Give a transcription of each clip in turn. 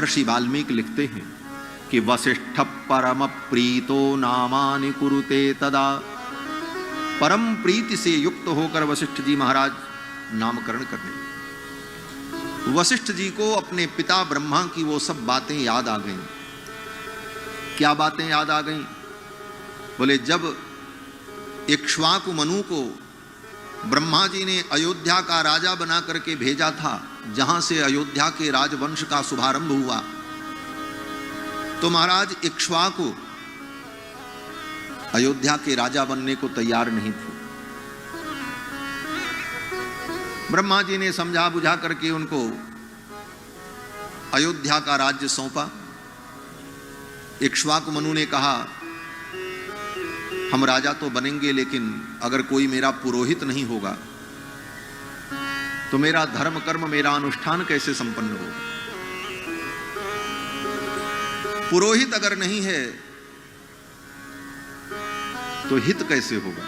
महर्षि वाल्मीकि लिखते हैं कि वसिष्ठ परम प्रीतो नामानि कुरुते तदा। परम प्रीति से युक्त होकर वशिष्ठ जी महाराज नामकरण करने। वशिष्ठ जी को अपने पिता ब्रह्मा की वो सब बातें याद आ गईं। क्या बातें याद आ गईं? बोले, जब इक्ष्वाकु मनु को ब्रह्मा जी ने अयोध्या का राजा बना करके भेजा था, जहां से अयोध्या के राजवंश का शुभारंभ हुआ, तो महाराज इक्ष्वाकु अयोध्या के राजा बनने को तैयार नहीं थे। ब्रह्मा जी ने समझा बुझा करके उनको अयोध्या का राज्य सौंपा। इक्ष्वाकु मनु ने कहा, हम राजा तो बनेंगे, लेकिन अगर कोई मेरा पुरोहित नहीं होगा तो मेरा धर्म कर्म, मेरा अनुष्ठान कैसे संपन्न होगा? पुरोहित अगर नहीं है तो हित कैसे होगा?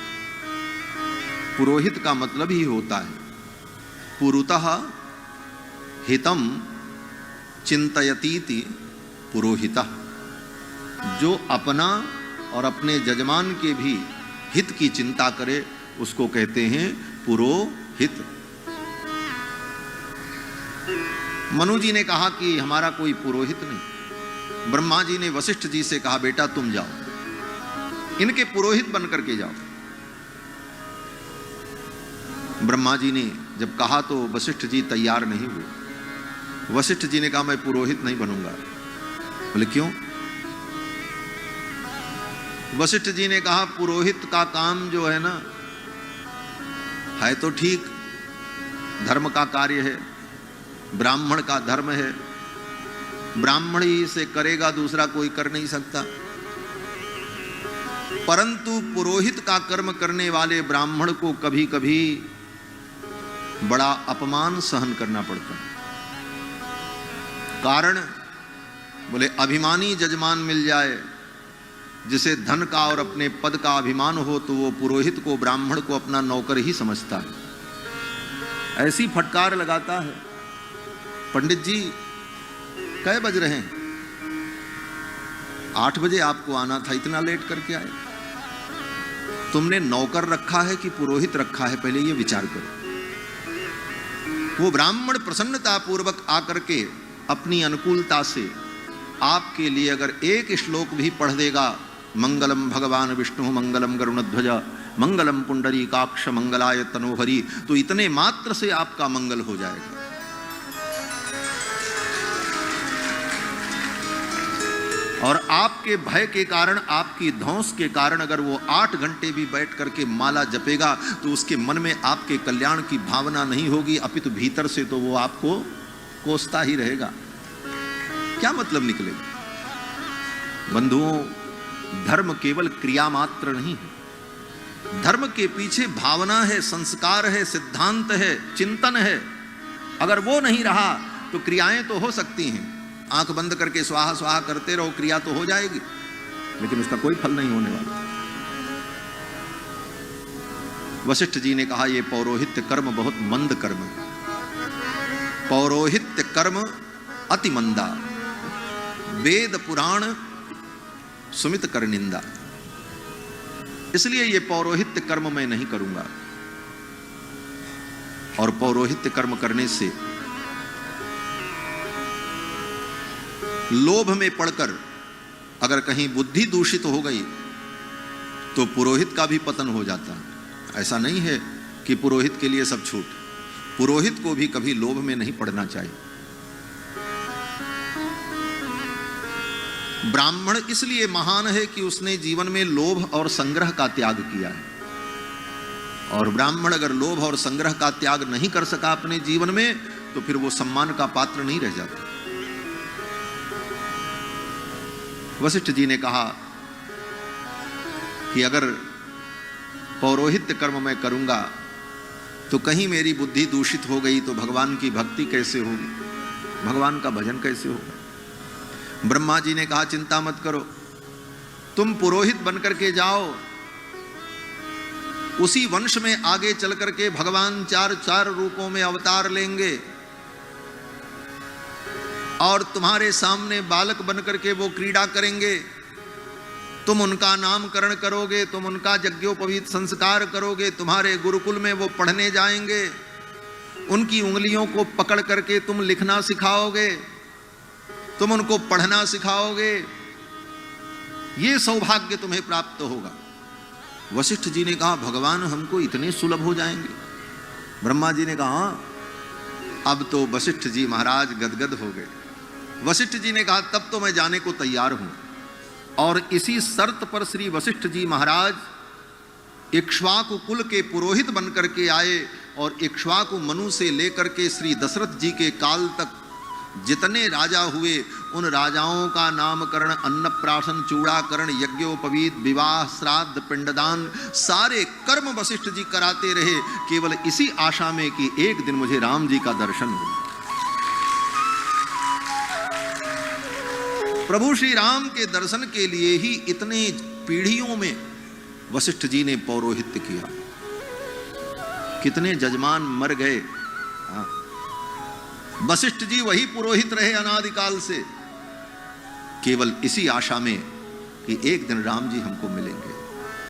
पुरोहित का मतलब ही होता है पुरुतः हितम चिंतयतीति पुरोहितः। जो अपना और अपने जजमान के भी हित की चिंता करे उसको कहते हैं पुरोहित। मनु जी ने कहा कि हमारा कोई पुरोहित नहीं। ब्रह्मा जी ने वशिष्ठ जी से कहा, बेटा तुम जाओ, इनके पुरोहित बन करके जाओ। ब्रह्मा जी ने जब कहा तो वशिष्ठ जी तैयार नहीं हुए। वशिष्ठ जी ने कहा, मैं पुरोहित नहीं बनूंगा। बोले, क्यों? वशिष्ठ जी ने कहा, पुरोहित का काम जो है ना, है तो ठीक, धर्म का कार्य है, ब्राह्मण का धर्म है, ब्राह्मण ही से करेगा, दूसरा कोई कर नहीं सकता। परंतु पुरोहित का कर्म करने वाले ब्राह्मण को कभी कभी बड़ा अपमान सहन करना पड़ता है। कारण, बोले, अभिमानी जजमान मिल जाए जिसे धन का और अपने पद का अभिमान हो, तो वो पुरोहित को, ब्राह्मण को अपना नौकर ही समझता है। ऐसी फटकार लगाता है, पंडित जी कै बज रहे हैं? 8 बजे आपको आना था, इतना लेट करके आए। तुमने नौकर रखा है कि पुरोहित रखा है, पहले ये विचार करो। वो ब्राह्मण प्रसन्नता पूर्वक आकर के अपनी अनुकूलता से आपके लिए अगर एक श्लोक भी पढ़ देगा, मंगलम भगवान विष्णु मंगलम गरुणध्वज मंगलम पुंडरीकाक्ष मंगलाय तनोहरि, तो इतने मात्र से आपका मंगल हो जाएगा। और आपके भय के कारण, आपकी धौंस के कारण अगर वो 8 घंटे भी बैठ करके माला जपेगा तो उसके मन में आपके कल्याण की भावना नहीं होगी, अपितु भीतर से तो वो आपको कोसता ही रहेगा। क्या मतलब निकलेगा? बंधुओं, धर्म केवल क्रिया मात्र नहीं है। धर्म के पीछे भावना है, संस्कार है, सिद्धांत है, चिंतन है। अगर वो नहीं रहा तो क्रियाएं तो हो सकती हैं, आंख बंद करके स्वाहा स्वाहा करते रहो, क्रिया तो हो जाएगी, लेकिन उसका कोई फल नहीं होने वाला। वशिष्ठ जी ने कहा, यह पौरोहित्य कर्म बहुत मंद कर्म है। पौरोहित्य कर्म अति मंदा, वेद पुराण सुमित कर निंदा। इसलिए ये पौरोहित्य कर्म मैं नहीं करूंगा। और पौरोहित्य कर्म करने से लोभ में पड़कर अगर कहीं बुद्धि दूषित हो गई तो पुरोहित का भी पतन हो जाता है। ऐसा नहीं है कि पुरोहित के लिए सब छूट। पुरोहित को भी कभी लोभ में नहीं पड़ना चाहिए। ब्राह्मण इसलिए महान है कि उसने जीवन में लोभ और संग्रह का त्याग किया है। और ब्राह्मण अगर लोभ और संग्रह का त्याग नहीं कर सका अपने जीवन में तो फिर वो सम्मान का पात्र नहीं रह जाता। वशिष्ठ जी ने कहा कि अगर पौरोहित्य कर्म मैं करूंगा तो कहीं मेरी बुद्धि दूषित हो गई तो भगवान की भक्ति कैसे होगी, भगवान का भजन कैसे होगा। ब्रह्मा जी ने कहा, चिंता मत करो, तुम पुरोहित बनकर के जाओ, उसी वंश में आगे चल करके भगवान चार रूपों में अवतार लेंगे। और तुम्हारे सामने बालक बनकर के वो क्रीड़ा करेंगे, तुम उनका नामकरण करोगे, तुम उनका यज्ञोपवीत संस्कार करोगे, तुम्हारे गुरुकुल में वो पढ़ने जाएंगे, उनकी उंगलियों को पकड़ करके तुम लिखना सिखाओगे, तुम उनको पढ़ना सिखाओगे, ये सौभाग्य तुम्हें प्राप्त होगा। वशिष्ठ जी ने कहा भगवान हमको इतने सुलभ हो जाएंगे? ब्रह्मा जी ने कहा अब तो वशिष्ठ जी महाराज गदगद हो गए। वशिष्ठ जी ने कहा तब तो मैं जाने को तैयार हूं। और इसी शर्त पर श्री वशिष्ठ जी महाराज इक्ष्वाकु कुल के पुरोहित बनकर के आए और इक्ष्वाकु मनु से लेकर के श्री दशरथ जी के काल तक जितने राजा हुए उन राजाओं का नामकरण, अन्नप्राशन, चूड़ाकरण, यज्ञोपवीत, विवाह, श्राद्ध, पिंडदान सारे कर्म वशिष्ठ जी कराते रहे, केवल इसी आशा में कि एक दिन मुझे राम जी का दर्शन हो। प्रभु श्री राम के दर्शन के लिए ही इतने पीढ़ियों में वशिष्ठ जी ने पौरोहित्य किया। कितने जजमान मर गए। वशिष्ठ जी वही पुरोहित रहे अनादिकाल से, केवल इसी आशा में कि एक दिन राम जी हमको मिलेंगे।